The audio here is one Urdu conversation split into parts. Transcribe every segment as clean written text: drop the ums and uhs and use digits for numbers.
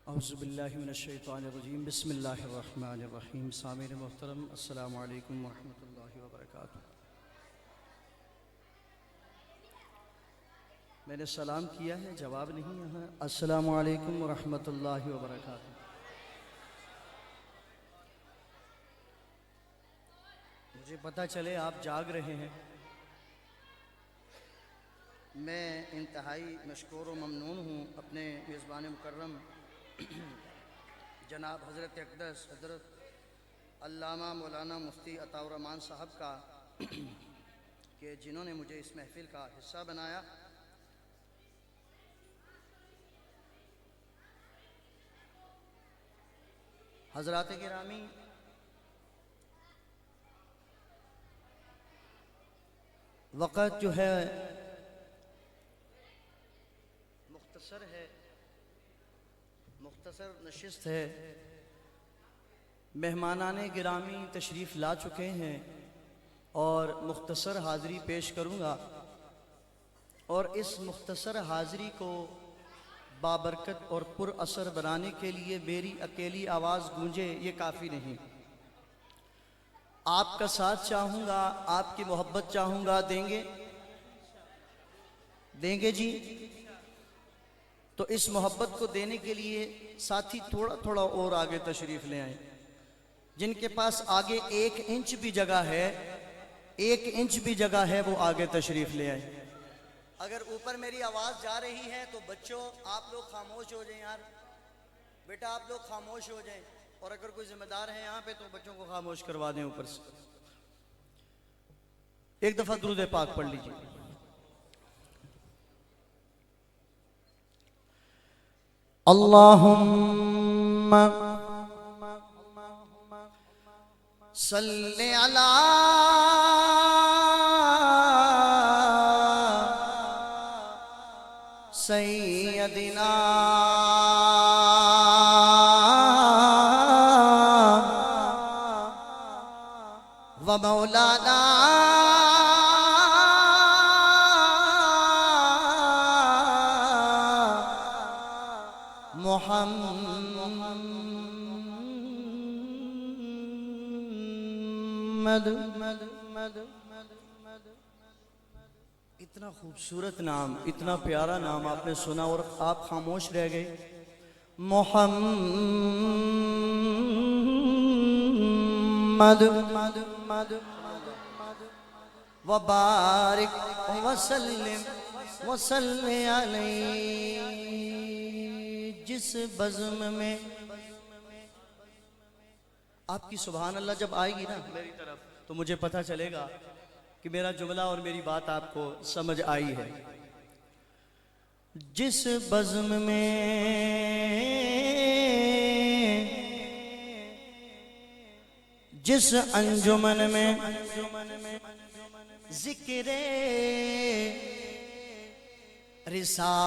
اعوذ باللہ من الشیطان الرجیم بسم اللہ الرحمن الرحیم سامعین محترم السلام علیکم ورحمۃ اللہ وبرکاتہ۔ میں نے سلام کیا ہے، جواب نہیں یہاں۔ السلام علیکم ورحمۃ اللہ وبرکاتہ۔ مجھے پتہ چلے آپ جاگ رہے ہیں، میں انتہائی مشکور و ممنون ہوں اپنے میزبان مکرم جناب حضرت اقدس حضرت علامہ مولانا مفتی عطاء الرحمن صاحب کا کہ جنہوں نے مجھے اس محفل کا حصہ بنایا۔ حضرات گرامی، وقت جو ہے مختصر نشست ہے، مہمانان گرامی تشریف لا چکے ہیں اور مختصر حاضری پیش کروں گا، اور اس مختصر حاضری کو بابرکت اور پر اثر بنانے کے لیے میری اکیلی آواز گونجے یہ کافی نہیں۔ آپ کا ساتھ چاہوں گا، آپ کی محبت چاہوں گا، دیں گے جی؟ تو اس محبت کو دینے کے لیے ساتھی تھوڑا تھوڑا اور آگے تشریف لے آئیں۔ جن کے پاس آگے 1 انچ بھی جگہ ہے وہ آگے تشریف لے آئیں۔ اگر اوپر میری آواز جا رہی ہے تو بچوں آپ لوگ خاموش ہو جائیں، یار بیٹا آپ لوگ خاموش ہو جائیں، اور اگر کوئی ذمہ دار ہے یہاں پہ تو بچوں کو خاموش کروا دیں اوپر سے۔ ایک دفعہ درود پاک پڑھ لیجیے۔ اللہم صلی علی سیدنا و مولانا محمد۔ اتنا خوبصورت نام، اتنا پیارا نام آپ نے سنا اور آپ خاموش رہ گئے۔ محمد وبارک وسلم وصلی علیہ۔ جس بزم میں آپ کی سبحان اللہ جب آئے گی نا میری طرف تو مجھے پتہ چلے گا کہ میرا جملہ اور میری بات آپ کو سمجھ آئی ہے۔ جس بزم میں جس انجمن میں ذکر رسالت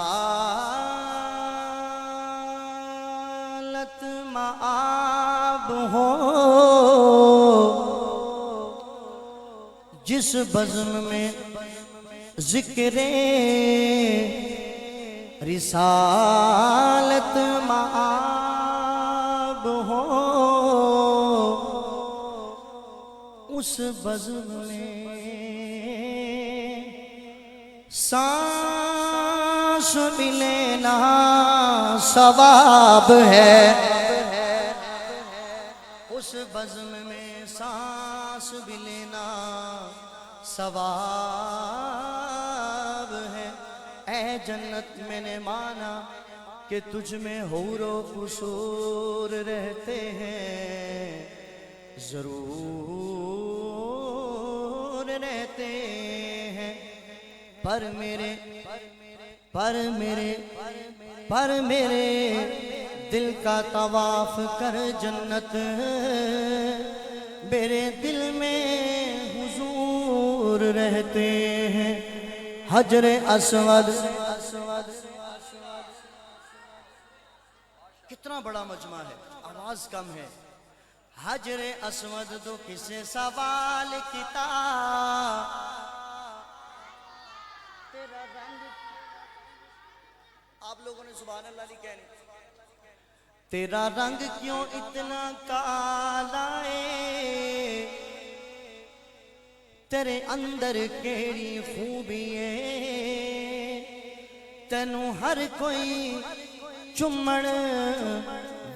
مآب ہو، جس بزم میں ذکر رسالت مآب ہو، اس بزم میں سانس بھی لینا ثواب ہے، اس بزم میں سانس بھی لینا ثواب ہے۔ اے جنت میں نے مانا کہ تجھ میں حور و قصور رہتے ہیں، ضرور رہتے ہیں، پر میرے دل کا طواف کر جنت، میرے دل میں حضور رہتے ہیں۔ حجر اسود، کتنا بڑا مجمع ہے، آواز کم ہے۔ حجر اسود تو کسے سوال کتا، تیرا رنگ آپ لوگوں نے سبحان اللہ نہیں کہنے۔ تیرا رنگ کیوں اتنا کالا ہے، تیرے اندر کیڑی خوبی ہے، تینوں ہر کوئی چمڑ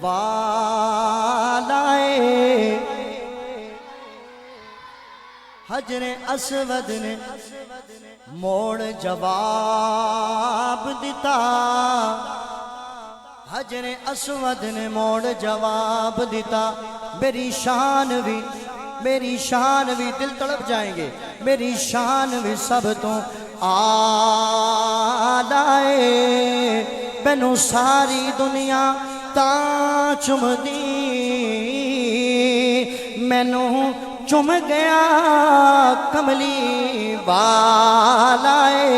والا ہے۔ حجر اسود نے موڑ جواب دیتا، حجر اسود نے موڑ جواب دیتا، میری شان بھی دل تڑپ جائیں گے، میری شان بھی سب تو آلہ ہے، مینوں ساری دنیا تاں چم دی، مینوں چم گیا کملی والا ہے،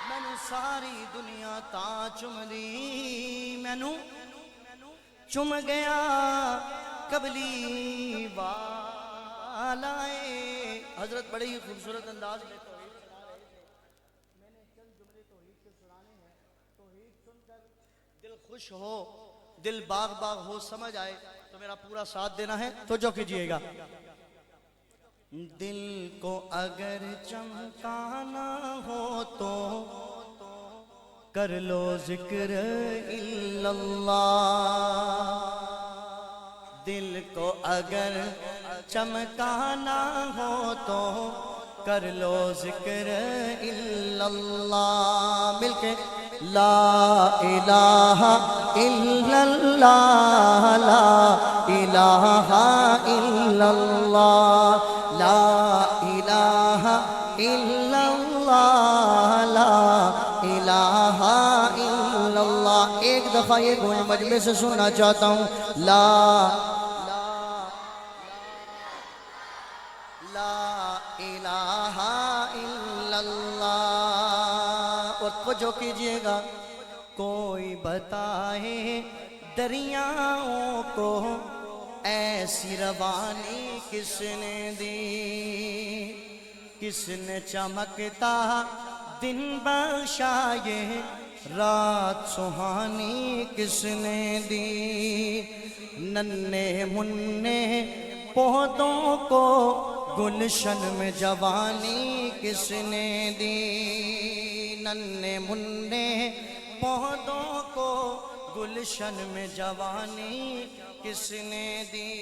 مینوں ساری دنیا تاں چم دی، مینوں چم گیا کملی والا ہے۔ حضرت بڑے ہی خوبصورت انداز میں توحید سنا رہے تھے، میں نے چند جملے توحید کے سنانے ہیں، توحید سن کر دل خوش ہو، دل باغ باغ ہو، سمجھ آئے تو میرا پورا ساتھ دینا ہے، توجہ کیجئے گا۔ دل کو اگر چمکانا ہو تو کر لو ذکر اللہ، دل کو اگر چمکانا ہو تو کر لو ذکر اللہ، مل کے لا الہ الا اللہ، لا الہ الا اللہ، لا الہ الا اللہ، لا الہ الا اللہ۔ ایک دفعہ یہ گونج مجلس سے سننا چاہتا ہوں، لا الہ الا اللہ۔ اور توجہ کیجئے گا، کوئی بتائے دریاؤں کو ایسی روانی کس نے دی، کس نے چمکتا دن بخشا، یہ رات سہانی کس نے دی، ننھے منھے پودوں کو گلشن میں جوانی کس نے دی، ننھے منھے پودوں کو گلشن میں جوانی کس نے دی،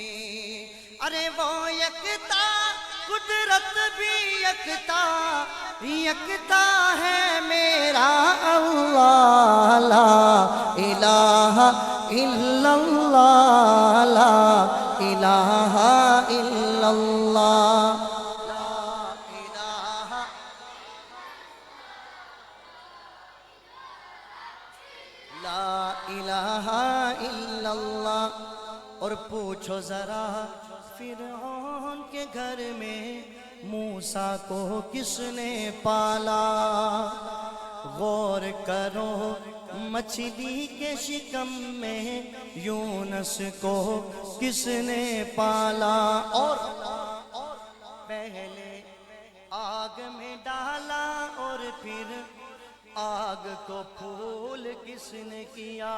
ارے وہ یکتا قدرت بھی یکتا ہے میرا اللہ، لا الہ الا اللہ، لا الہ الا اللہ، لا الہ الا اللہ۔ اور پوچھو ذرا فرعون کے گھر میں موسیٰ کو کس نے پالا، غور کرو مچھلی کے شکم میں یونس کو کس نے پالا، اور پہلے آگ میں ڈالا اور پھر آگ کو پھول کس نے کیا،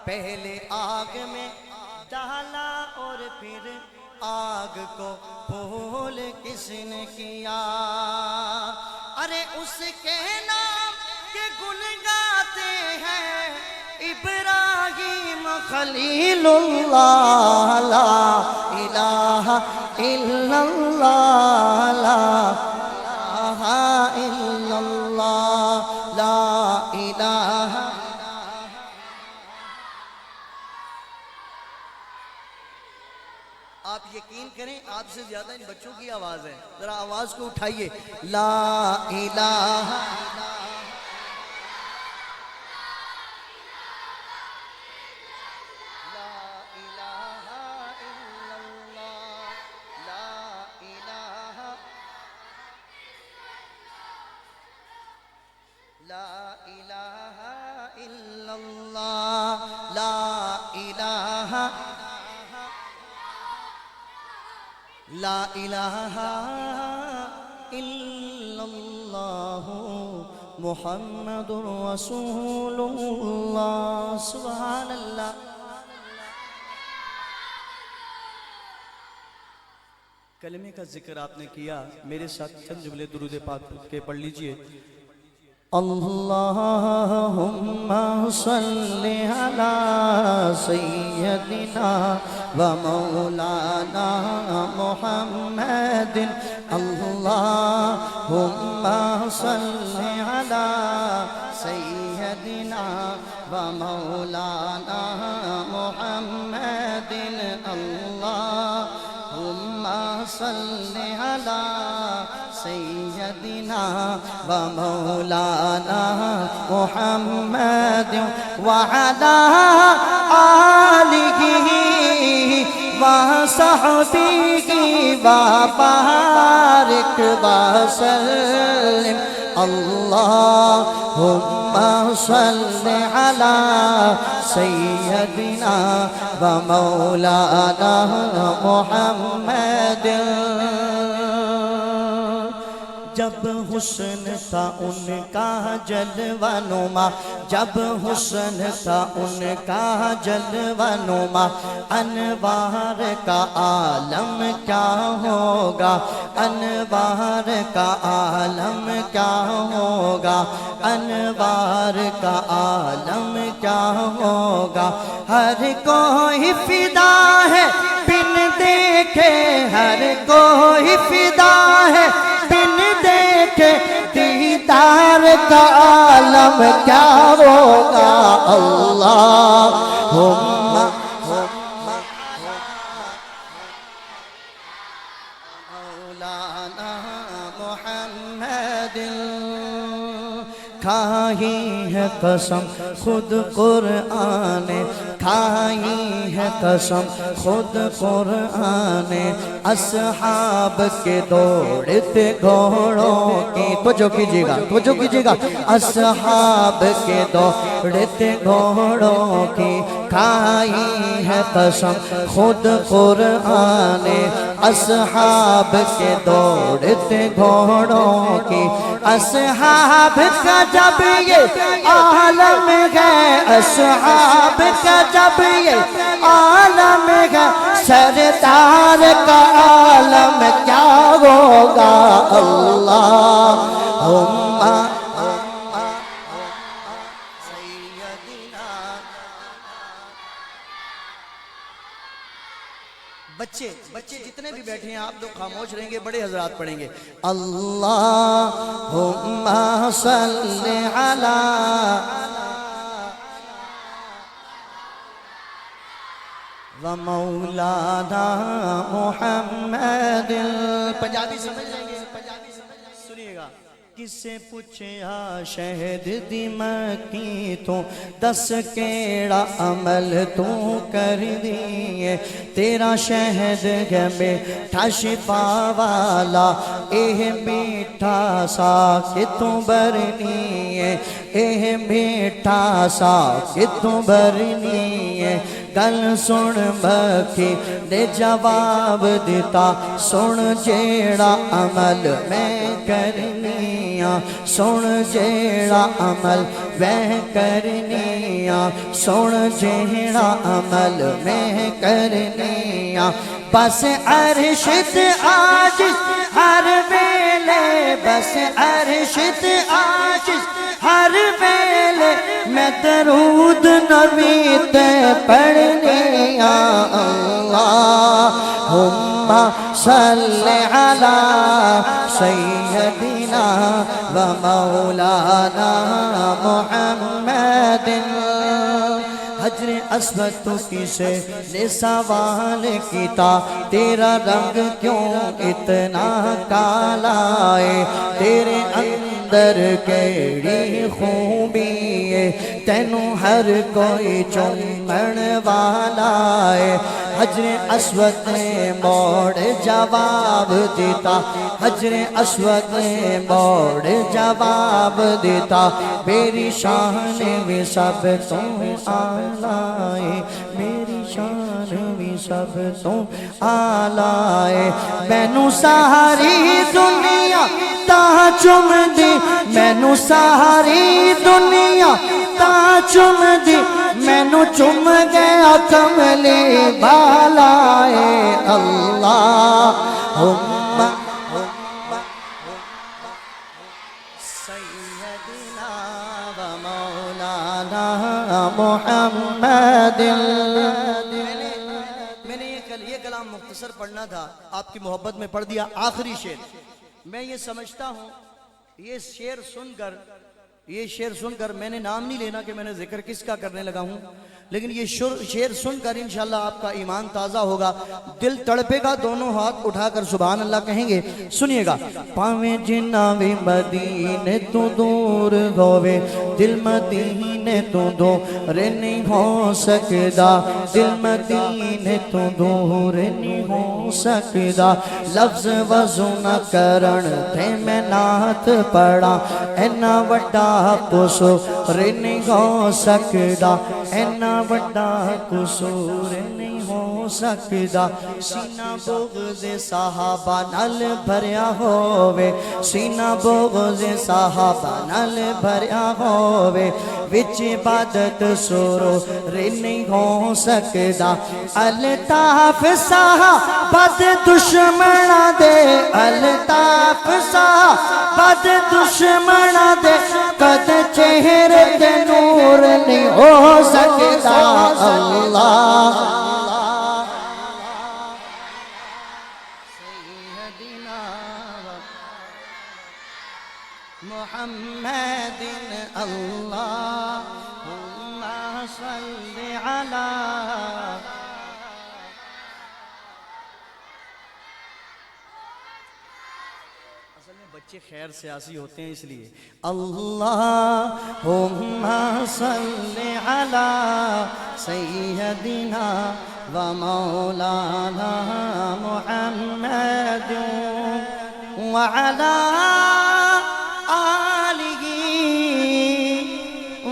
پہلے آگ میں ڈالا اور پھر آگ کو پھول کس نے کیا، ارے اس کے نام کے گن گاتے ہیں ابراہیم خلیل اللہ، لا الہ الا اللہ، لا الہ الا اللہ، لا الہ۔ آپ یقین کریں آپ سے زیادہ ان بچوں کی آواز ہے، ذرا آواز کو اٹھائیے، لا الہ لا الہ الا اللہ، لا الہ، لا الہ الا اللہ محمد رسول اللہ. سبحان اللہ. کلمے کا ذکر آپ نے کیا، میرے ساتھ چند جملے درود پاک کے پڑھ لیجئے. اللہم صلی علی سیدنا و مولانا محمد. اللہم صلی علی سیدنا و مولانا محمد. اللہم صلی علی سیدنا و مولانا محمد وعلی آلہ وصحبہ وبارک وسلم. اللہم صلی علی سیدنا و مولانا محمد. جب حسن تھا ان کا جلوہ نما، جب حسن تھا ان کا جلوہ نما، انوار کا عالم کیا ہوگا، انوار کا عالم کیا ہوگا، انوار کا عالم کیا ہوگا. ہر کوئی فدا ہے بن دیکھے، ہر کوئی فدا ہے بن دیکھے، دیدار کا عالم کیا ہوگا. اللہم مولانا محمد. کھائی ہے قسم خود قرآن، کھائی ہے قسم خود قرآن، اصحاب کے دوڑتے گھوڑوں کی. توجہ کیجئے گا، توجہ کیجئے گا. اصحاب کے دوڑتے گھوڑوں کی کھائی ہے قسم خود قرآن، اصحاب کے دوڑتے گھوڑوں کی. اصحاب کا جب یہ عالم ہے، اصحاب کا جب یہ عالم ہے، سردار کا عالم کیا ہوگا. اللہم سیدنا. بچے جتنے بھی بیٹھے ہیں آپ لوگ خاموش رہیں گے، بڑے حضرات پڑھیں گے. اللہم صلی علی و مولانا محمد. پنجابی سمجھ لیں گے، پنجابی سنیے گا. کس سے پوچھیا شہد دی مکی تو، دس کیڑا عمل تو کر دیئے. تیرا شہد ہے میٹھا شفا والا، اے میٹھا سا کہ تو برنی ہے، اے میٹھا سا کہ تو برنی ہے. گل سن مکی نے جواب دیتا، سن جیڑا عمل میں کرنیاں، سن جیڑا عمل میں کرنیاں، سن جیڑا عمل میں کرنیاں. بس عرشت عاجز ہر ویلے، بس عرشت عاجز ہر ویلے، میں درود نبی تے پڑھنیاں. اللہم صلی علی سیدنا و مولانا محمد. حجر اسود تو کسے نے سوال کیتا، تیرا رنگ کیوں اتنا کالا ہے، تیرے اندر کیڑی خوبی ہے، تینوں ہر کوئی چومن والا ہے. حجر اسود نے موڑ جواب دیتا، حجر اسود نے موڑ جواب دیتا، میری شان بھی سب تو آلائے، میری شان بھی سب تو آلائے. مینوں ساری دنیا تا چم دی مینو ساری دنیا تا چم دی مینو چم گیا کملی بالا اے اللہم سیدنا و مولانا محمد. میں نے یہ کلام مختصر پڑھنا تھا، آپ کی محبت میں پڑھ دیا. آخری شعر میں یہ سمجھتا ہوں، یہ شعر سن کر میں نے نام نہیں لینا کہ میں نے ذکر کس کا کرنے لگا ہوں، لیکن یہ شعر سن کر انشاءاللہ آپ کا ایمان تازہ ہوگا، دل تڑپے گا، دونوں ہاتھ اٹھا کر سبحان اللہ کہیں گے. سنیے گا. پاویں جنہ بھی مدینے تو دور ہوئے دل مدینے تو دور نہیں ہو سکدا، دل مدینے تو دور نہیں ہو سکدا. لفظ وضو نہ کرن تے میں نعت پڑھا اینا وڈا قصور نہیں ہو سکدا، اینا وڈا قصور نہیں ہو سکدا. سینہ بغض صحابہ نال بھریا ہووے، سینہ بغض صحابہ نال بھریا ہووے، وچ عبادت سرور نہیں ہو سکدا. الطاف صحابہ دے دشمناں دے، الطاف صحابہ دے دشمناں دے قد چہرے تے نور نہیں ہو سکدا. اللہ سیدنا محمد اللہم صلی علی. اصل میں بچے خیر سیاسی ہوتے ہیں اس لیے. اللہم صلی علی سیدنا و مولانا محمد وعلی آلہ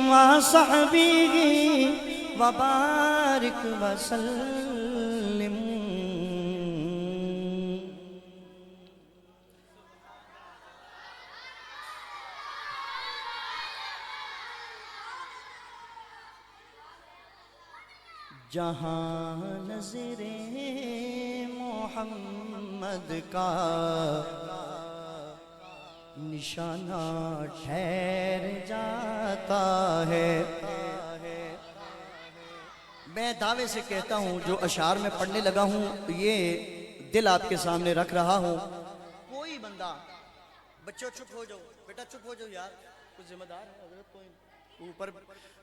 وصحبہ وبارک وسلم. جہاں نظر محمد کا نشانہ ٹھہر جاتا ہے. میں دعوے سے کہتا ہوں جو اشعار میں پڑھنے لگا ہوں یہ دل آپ کے سامنے رکھ رہا ہوں. کوئی بندہ بچوں چپ ہو جاؤ، بیٹا چپ ہو جاؤ یار، کچھ ذمہ دار ہے حضرت کوئی اوپر.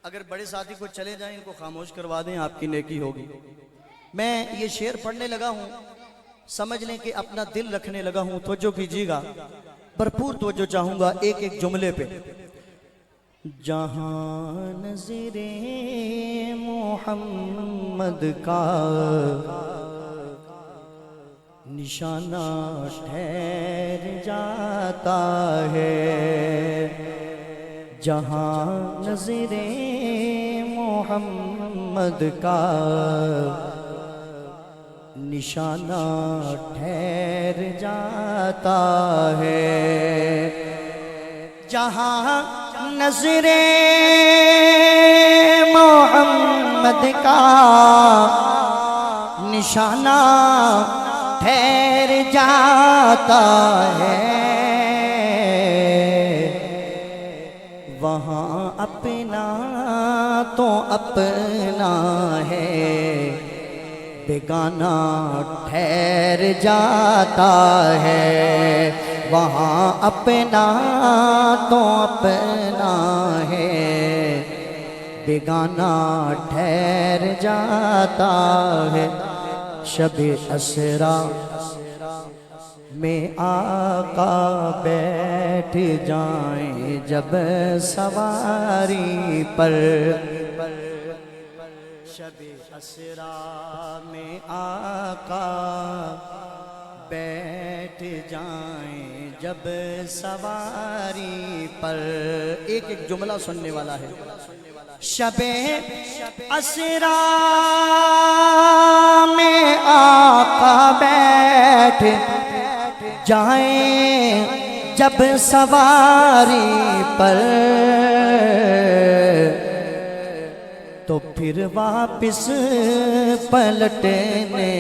اگر بڑے ساتھی کو چلے جائیں ان کو خاموش کروا دیں، آپ کی نیکی ہوگی. میں یہ شعر پڑھنے لگا ہوں، سمجھ لیں کہ اپنا دل رکھنے لگا ہوں. توجہ کیجیے گا، بھرپور توجہ چاہوں گا ایک ایک جملے پہ. جہاں نظر محمد کا نشانہ ٹھہر جاتا ہے، جہاں نظر محمد کا نشانہ ٹھہر جاتا ہے، جہاں نظر محمد کا نشانہ ٹھہر جاتا ہے، وہاں اپنا تو اپنا ہے، بیگانہ ٹھہر جاتا ہے، وہاں اپنا تو اپنا ہے، بیگانہ ٹھہر جاتا ہے. شب اسرا میں آقا بیٹھ جائیں جب سواری پر، شب اسرا میں آقا بیٹھ جائیں جب سواری پر. ایک ایک جملہ سننے والا ہے. شب اسرا میں آقا بیٹھ جائیں جب سواری پر تو پھر واپس پلٹنے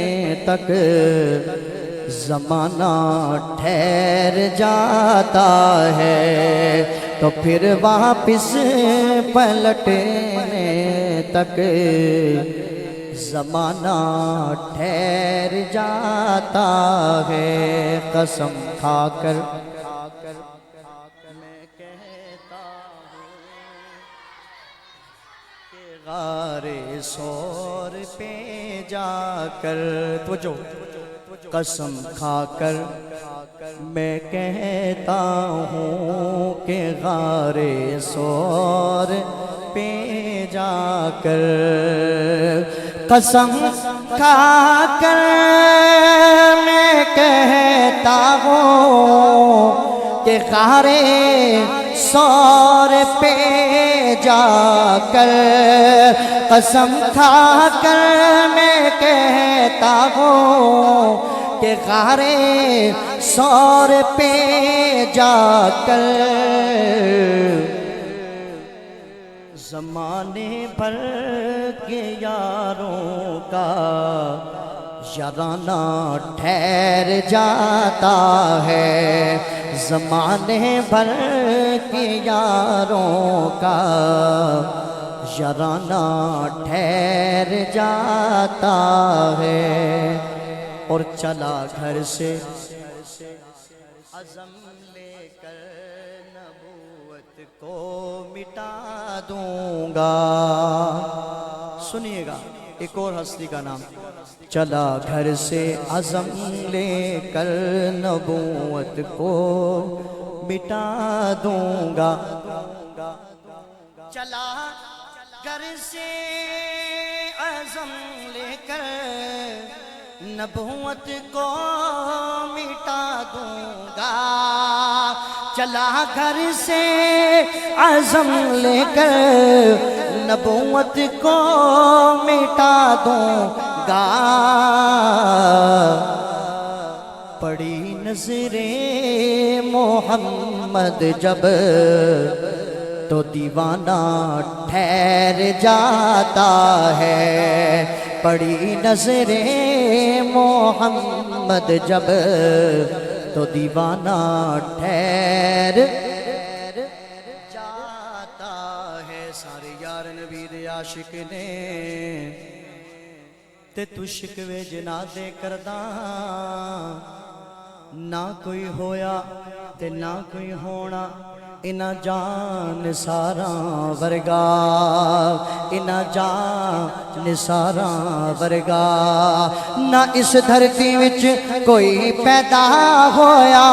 تک زمانہ ٹھہر جاتا ہے، تو پھر واپس پلٹنے تک زمانہ ٹھہر جاتا ہے۔ قسم کھا کر میں کہتا ہوں کہ غار سور پہ جا کر، توجہ، قسم کھا کر میں کہتا ہوں کہ غار سور پہ جا کر، قسم کھا کر میں کہتا ہوں کہ غار سور پہ جا کر، قسم کھا کر میں کہتا ہوں کہ غار سور پہ جا کر زمانے بھر کے یاروں کا یارانہ ٹھہر جاتا ہے، زمانے بھر کے یاروں کا یارانہ ٹھہر جاتا ہے۔ اور چلا گھر سے عزم لے کر نبوت کو مٹا دوں گا۔ سنیے گا ایک اور ہستی کا نام، چلا گھر سے عزم لے کر نبوت کو مٹا دوں گا، چلا گھر سے عزم لے کر نبوت کو مٹا دوں گا، چلا گھر سے عزم لے کر نبوت کو مٹا دوں گا، پڑی نظر محمد جب تو دیوانہ ٹھہر جاتا ہے، پڑی نظر محمد جب تو دیوانہ ٹھہر جاتا ہے۔ سارے یار نبی دے عاشق نے تے تو شکوے جنازے کرداں، نہ کوئی ہویا تے نہ کوئی ہونا، انہاں جان ساراں ورگا، انہاں جان ساراں ورگا، نہ اس دھرتی وچ کوئی پیدا ہویا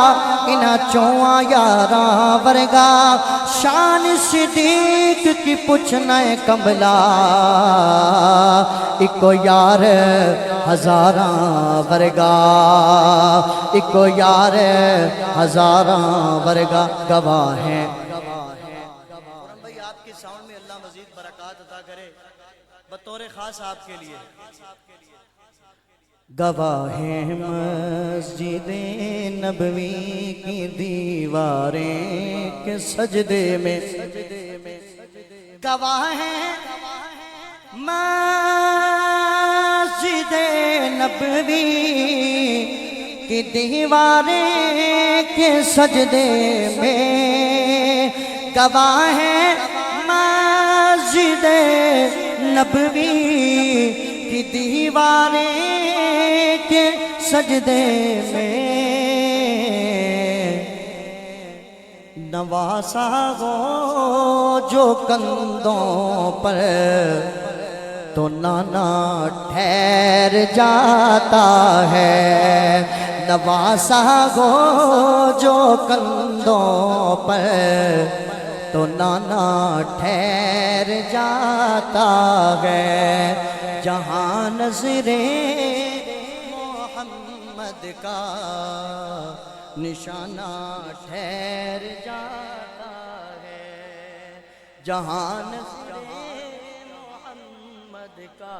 انہاں چواں یاراں ورگا، شان صدیق کی پوچھنا ہے کملا، اکو یار ہزاراں ورگا، اکو یار ہزاراں ورگا، گواہ ہیں۔ قرآن بھائی آپ کے ساؤنڈ میں اللہ مزید برکات عطا کرے، بطور خاص آپ کے لیے گواہ ہیں مسجد نبوی کی دیواریں کے سجدے میں، گواہ ہیں مسجد نبوی کی دیواریں کے سجدے میں، گواہ ہیں مسجد نبوی کی دیواریں کے سجدے میں، نواسا ہو جو کندھوں پر تو نانا ٹھہر جاتا ہے، نواسا ہو جو کندھوں پر تو نانا ٹھہر جاتا ہے، جہاں نظر محمد کا نشانہ ٹھہر جاتا ہے، جہاں نظر محمد کا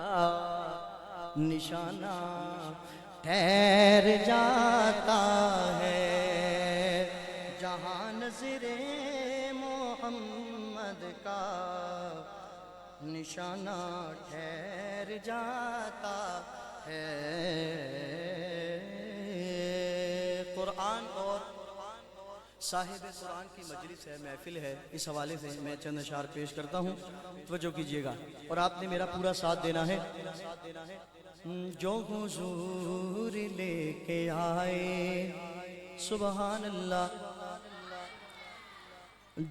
نشانہ ٹھہر جاتا ہے، جہاں نظر محمد کا نشانہ ٹھہر جاتا ہے۔ قرآن اور صاحب قرآن کی مجلس ہے، محفل ہے، اس حوالے سے میں چند اشعار پیش کرتا ہوں، توجہ کیجئے گا اور آپ نے میرا پورا ساتھ دینا ہے۔ جو حضور لے کے آئے سبحان اللہ،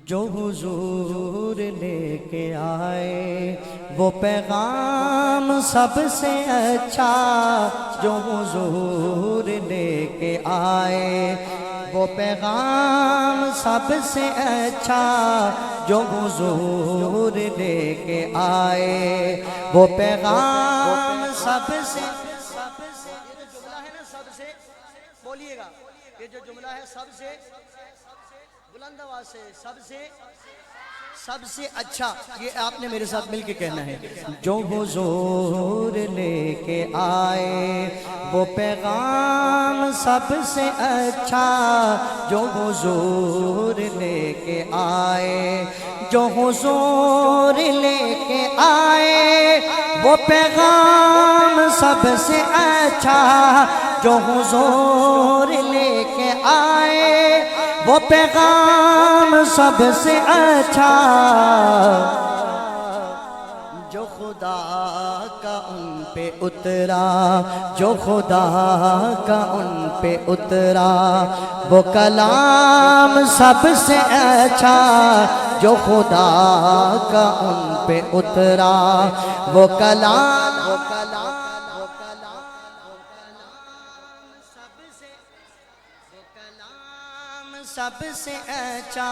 جو حضور لے کے آئے وہ پیغام سب سے اچھا، جو حضور لے کے آئے وہ پیغام سب سے اچھا، جو حضور لے کے آئے وہ پیغام سب سے، یہ جو جملہ ہے نا سب سے، بولیے گا، یہ جو جملہ ہے سب سے، بلند آواز سے، سب سے اچھا، یہ آپ نے میرے ساتھ مل کے کہنا ہے۔ جو حضور لے کے آئے وہ پیغام سب سے اچھا، جو حضور لے کے آئے، جو حضور لے کے آئے وہ پیغام سب سے اچھا، جو حضور لے کے آئے وہ پیغام سب سے اچھا، جو خدا کا ان پہ اترا، جو خدا کا ان پہ اترا وہ کلام سب سے اچھا، جو خدا کا ان پہ اترا وہ کلام سب سے اچھا،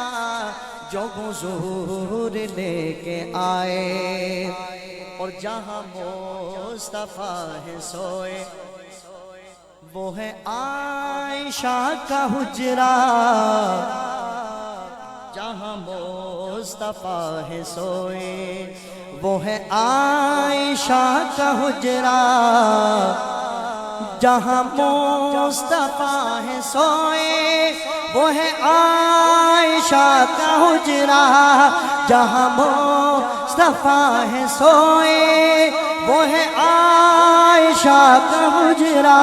جو حضور لے کے آئے۔ اور جہاں مصطفیٰ ہے سوئے وہ ہے عائشہ کا حجرہ، جہاں مصطفیٰ ہے سوئے وہ ہے عائشہ کا حجرہ، جہاں مصطفیٰ ہے سوئے وہ ہے عائشہ کا حجرہ، جہاں مصطفیٰ ہے سوئے وہ ہے عائشہ کا حجرہ،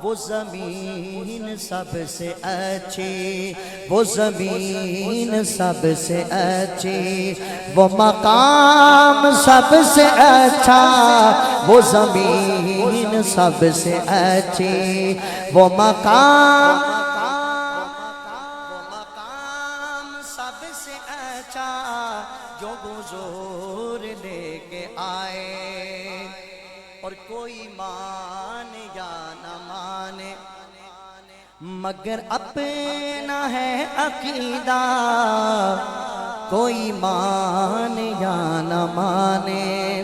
وہ زمین سب سے اچھی، وہ زمین سب سے اچھی، وہ مقام سب سے اچھا، وہ زمین سب سے اچھی، وہ مقام سب سے اچھا، جو حضور لے کے آئے۔ اور کوئی مانے یا نہ مانے مگر اپنا ہے عقیدہ، کوئی مانے یا نہ مانے،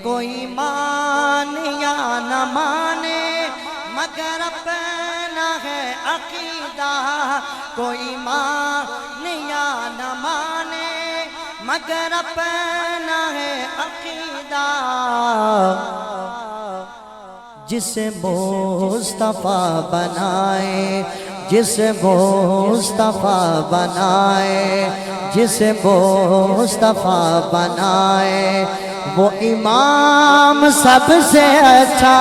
کوئی مانے یا نہ مانے مگر اپنا ہے عقیدہ، کوئی مانے یا نہ مانے مگر اپنا ہے عقیدہ، جسے مصطفیٰ بنائے، جسے مصطفیٰ بنائے، جسے مصطفیٰ بنائے وہ امام سب سے اچھا،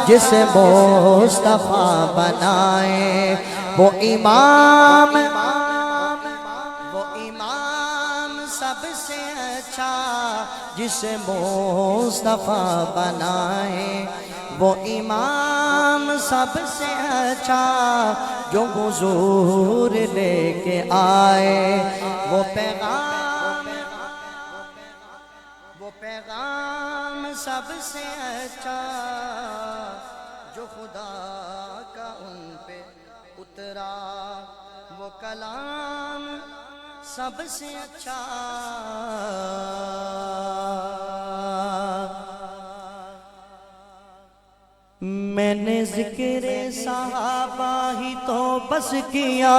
جسے مصطفیٰ بنائے وہ امام سب سے اچھا، جسے مصطفیٰ بنائے وہ امام سب سے اچھا، جو حضور لے کے آئے وہ پیغام سب سے اچھا، جو خدا کا ان پہ اترا وہ کلام سب سے اچھا۔ میں نے ذکر صحابہ ہی تو بس کیا،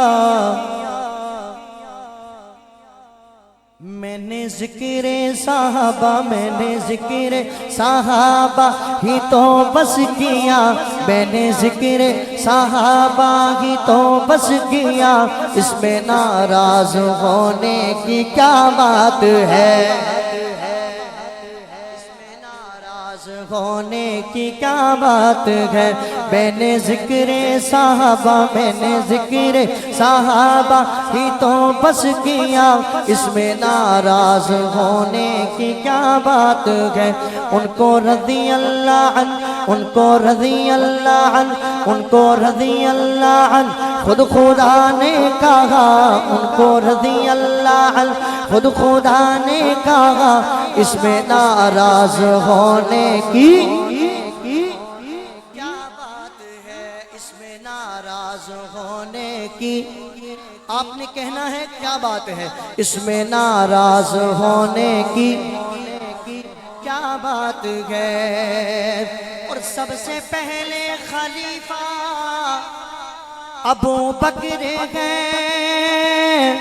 میں نے ذکر صحابہ، میں نے ذکر صحابہ ہی تو بس کیا، میں نے ذکر صحابہ ہی تو بس کیا، اس میں ناراض ہونے کی کیا بات ہے، ہونے کی کیا بات ہے، میں نے ذکر صحابہ، میں نے ذکر صحابہ ہی تو بس کیا، اس میں ناراض ہونے کی کیا بات ہے، ان کو رضی اللہ عنہ، ان کو رضی اللہ عنہ، ان کو رضی اللہ عنہ خود خدا نے کہا، ان کو رضی اللہ عنہ خود خدا نے کہا، اس میں ناراض ہونے کی کیا بات ہے، اس میں ناراض ہونے کی آپ نے کہنا ہے کیا بات ہے، اس میں ناراض ہونے کی کیا بات ہے، اور سب سے پہلے خلیفہ ابو بکر ہیں،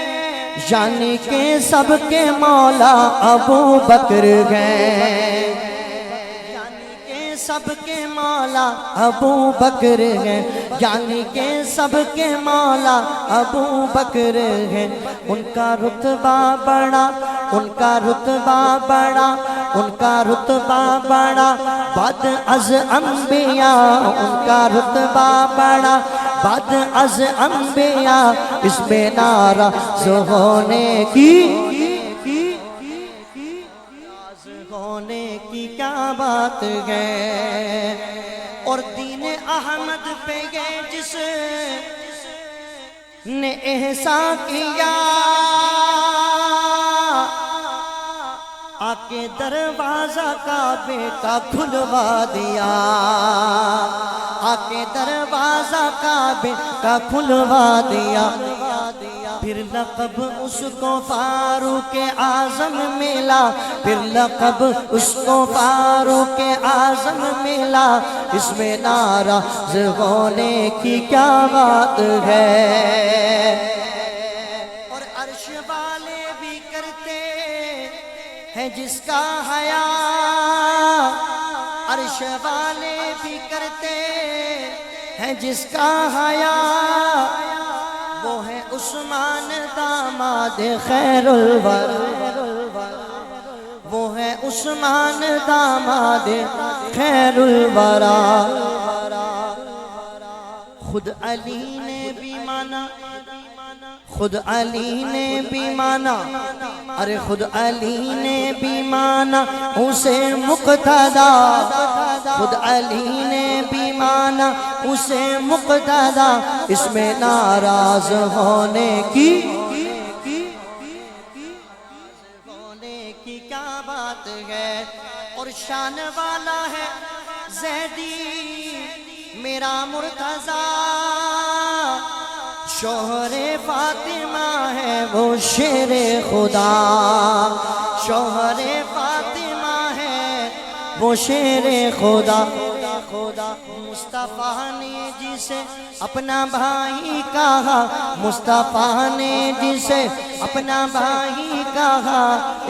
یعنی کہ سب کے مولا ابو بکر ہیں، یعنی کہ سب کے مولا ابو بکر ہیں، یعنی کہ سب کے مولا ابو بکر ہیں، ان کا رتبہ بڑا، ان کا رتبہ بڑا، ان کا رتبہ بڑا بعد از انبیاء، ان کا رتبہ بڑا بعد از انبیاء، اس میں ناراض ہونے کی کیا بات ہے، اور دین احمد پہ گئے جس نے احسان کیا، آکے دروازہ کعبے کا کھلوا دیا، آکے دروازہ کعبے کا کھلوا دیا، پھر لقب اس کو فاروق اعظم ملا، پھر لقب اس کو فاروق اعظم ملا، اس میں ناراض ہونے کی کیا بات ہے، اور عرش والے بھی کرتے ہیں جس کا حیا، عرش والے بھی کرتے ہیں جس کا حیا، وہ ہے عثمان داماد خیر الورا، وہ ہے عثمان داماد خیر الورا، خود علی نے بھی مانا، خود علی نے بھی مانا، ارے خود علی نے بھی مانا اسے مقتدا، خود علی نے بھی مانا اسے مقتدا، اس میں ناراض ہونے کی کیا بات ہے، اور شان والا ہے زیدی میرا مرتضی، شوہر فاطمہ ہے وہ شیر خدا، شوہر فاطمہ ہے وہ شیر خدا، مصطفیٰ نے جسے اپنا بھائی کہا، مصطفیٰ نے جسے اپنا بھائی کہا،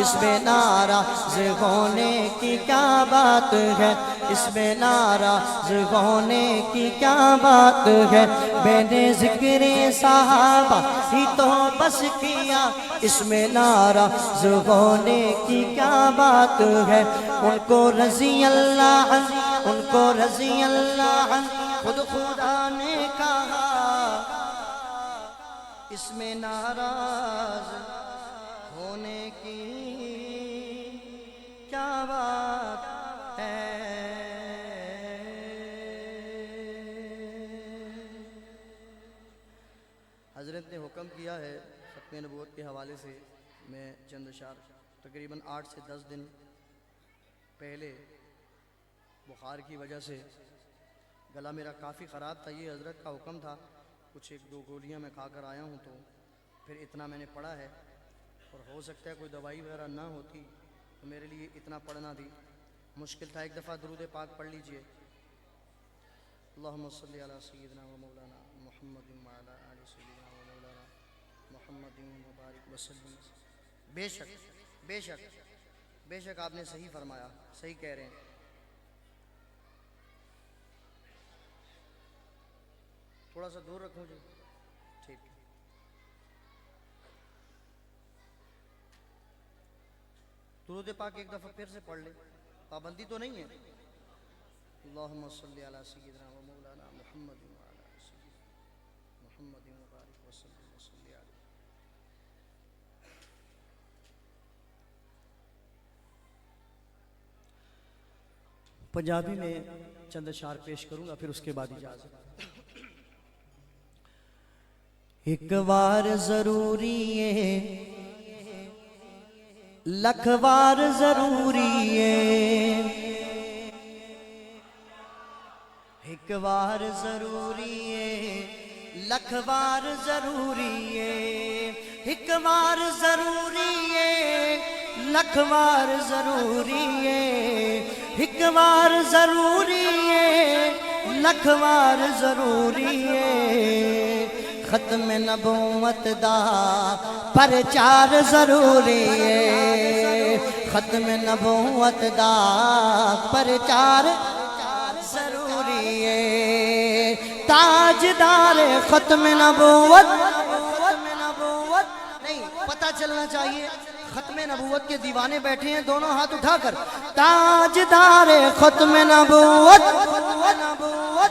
اس میں ناراض ہونے کی کیا بات ہے، اس میں ناراض ہونے کی کیا بات ہے، میں نے ذکر صحابہ ہی تو بس کیا، اس میں ناراض ہونے کی کیا بات ہے، ان کو رضی اللہ عنہ، ان کو رضی اللہ عنہ خود خدا نے کہا، اس میں ناراض ہونے کی کیا بات ہے۔ حضرت نے حکم کیا ہے ختم نبوت کے حوالے سے، میں چند اشعار تقریباً 8 سے 10 دن پہلے بخار کی وجہ سے گلا میرا کافی خراب تھا، یہ حضرت کا حکم تھا، کچھ 1-2 گولیاں میں کھا کر آیا ہوں، تو پھر اتنا میں نے پڑھا ہے، اور ہو سکتا ہے کوئی دوائی وغیرہ نہ ہوتی تو میرے لیے اتنا پڑھنا بھی مشکل تھا۔ ایک دفعہ درود پاک پڑھ لیجئے، اللہم صلی علی سیدنا و مولانا محمد وعلی آل سیدنا و مولانا محمد مبارک وسلم۔ بے شک بے شک بے شک آپ نے صحیح فرمایا، صحیح کہہ رہے ہیں۔ تھوڑا سا دور رکھوں جی، ٹھیک. درود پاک ایک دفعہ پھر سے پڑھ لے، پابندی تو نہیں ہے. اللہم صلی علی سیدنا و مولانا محمد وعلی آل سیدنا محمد وبارک وسلم وصلی علیہ. پنجابی میں چند اشعار پیش کروں گا، پھر اس کے بعد اجازت. ایک بار ضروری ہے، لکھ بار ضروری ہے. ایک بار ضروری ہے، لکھ بار ضروری ہے. ایک بار ضروری ہے، لکھ بار ضروری ہے. ایک بار ضروری ہے، لکھ بار ضروری ہے. ختم نبوت دا پرچار ضروری ہے. ختم نبوت دا پرچار ضروری ہے. تاجدار ختم نبوت نہیں پتہ چلنا چاہیے. ختم نبوت کے دیوانے بیٹھے ہیں دونوں ہاتھ اٹھا کر. تاجدار ختم نبوت،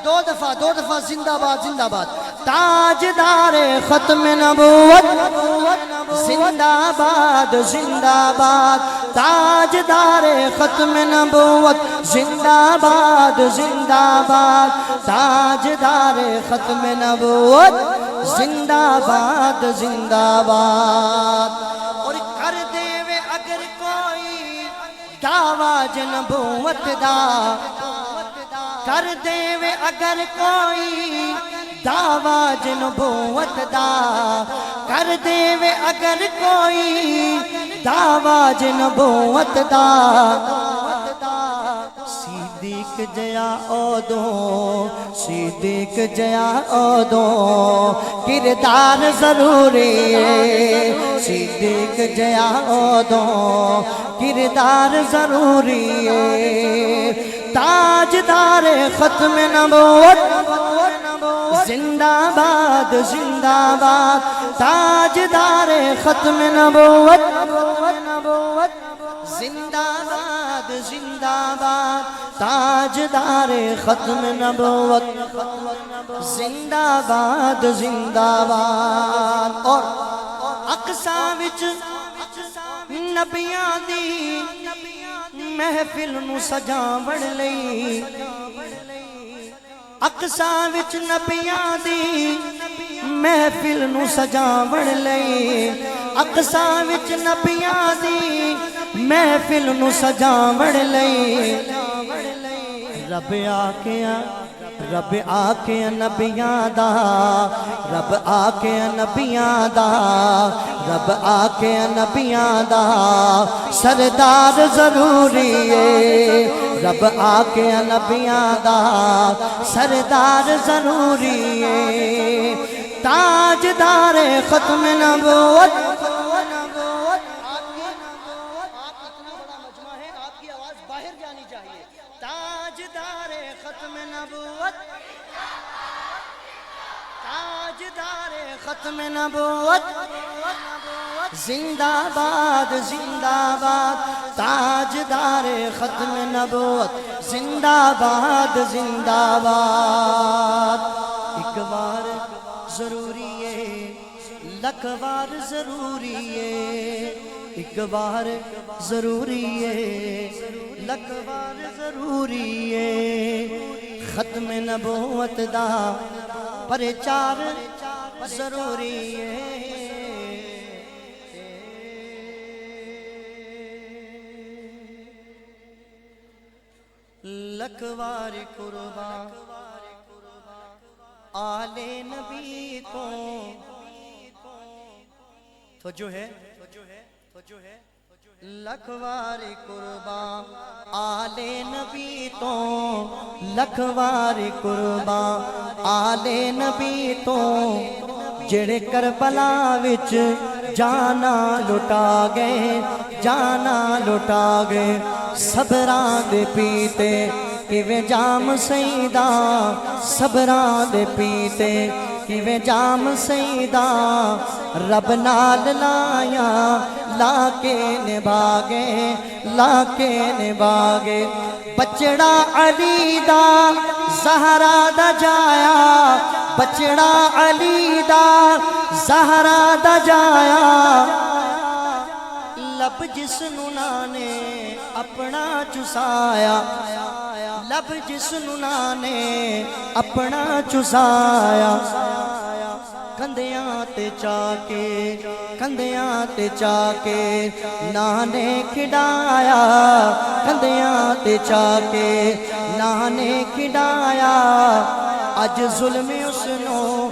دو دفعہ زندہ باد زندہ باد. تاجدار ختم نبوت زندہ باد زندہ باد. تاجدار ختم نبوت زندہ باد زندہ باد. تاجدار ختم نبوت زندہ باد زندہ باد. اور کر دے وے اگر کوئی دعوی نبوت دا، کر دے وے اگر کوئی دعوی نبوت دا، کر دے وے اگر کوئی دعوی نبوت دا. صدیق جیا اودوں، صدیق جیا اودوں کردار ضروری ہے. صدیق جیا اودوں کردار ضروری ہے. تاجدار ختم نبوت زندہ باد زندہ باد. تاجدار ختم نبوت زندہ باد زندہ باد. تاجدار ختم نبوت زندہ باد زندہ باد. اور اقصا وچ نبیاں دی محفل نو سجاوڑ لئی. اقصا وچ نبیاں دی محفل نو سجاوڑ لئی. اقصا وچ نبیاں دی محفل نو سجاوڑ لئی. رب آکھیا رب آکھیا نبیاں دا، رب آکھیا نبیاں دا، رب آکھیا نبیاں دا سردار ضروری ہے. رب آکھیا نبیاں دا سردار ضروری ہے. تاجدار ختم نبوت. تاجدار ختم نبوت، تاجدار ختم نبوت زندہ باد زندہ باد. تاجدار ختم نبوت زندہ باد زندہ باد. ایک بار ضروری ہے، لکھ بار ضروری ہے. ایک بار ضروری ہے، لکھ بار ضروری ہے. ختم نبوت دا پرچار ضروری ہے. لکھ بار قربان آل نبی کو جو ہے لکھ بار قربان آل نبی تو، لکھ بار قربان آل نبی تو جڑے کربلا وچ جانا لٹا گئے، جانا لٹا گئے. صبراں دے پیتے ਕਿਵੇਂ ਜਾਮ ਸਈਦਾ ਸਬਰਾਂ ਦੇ ਪੀਤੇ ਕਿਵੇਂ ਜਾਮ ਸਈਦਾ ਰੱਬ ਨਾਲ ਲਾਇਆ ਲਾ ਕੇ ਨਿਭਾਗੇ ਲਾ ਕੇ ਨਿਭਾਗੇ ਬਚੜਾ ਅਲੀ ਦਾ ਜ਼ਹਰਾ ਦਾ ਜਾਇਆ ਬਚੜਾ ਅਲੀ ਦਾ ਜ਼ਹਰਾ ਦਾ ਜਾਇਆ ਲੱਭ ਜਿਸ ਨੂੰ ਨਾ ਨੇ ਆਪਣਾ ਚੁਸਾਇਆ ਲੱਭ ਜਿਸ ਨੂੰ ਨਾ ਨੇ ਆਪਣਾ ਚੁਸਾਇਆ ਕੰਧਿਆਂ ਤੇ ਚਾ ਕੇ ਨਾ ਨੇ ਖਿਡਾਇਆ ਕੰਧਿਆਂ ਤੇ ਚਾ ਕੇ ਨਾ ਨੇ ਖਿਡਾਇਆ ਅੱਜ ਜ਼ੁਲਮ ਉਸ ਨੂੰ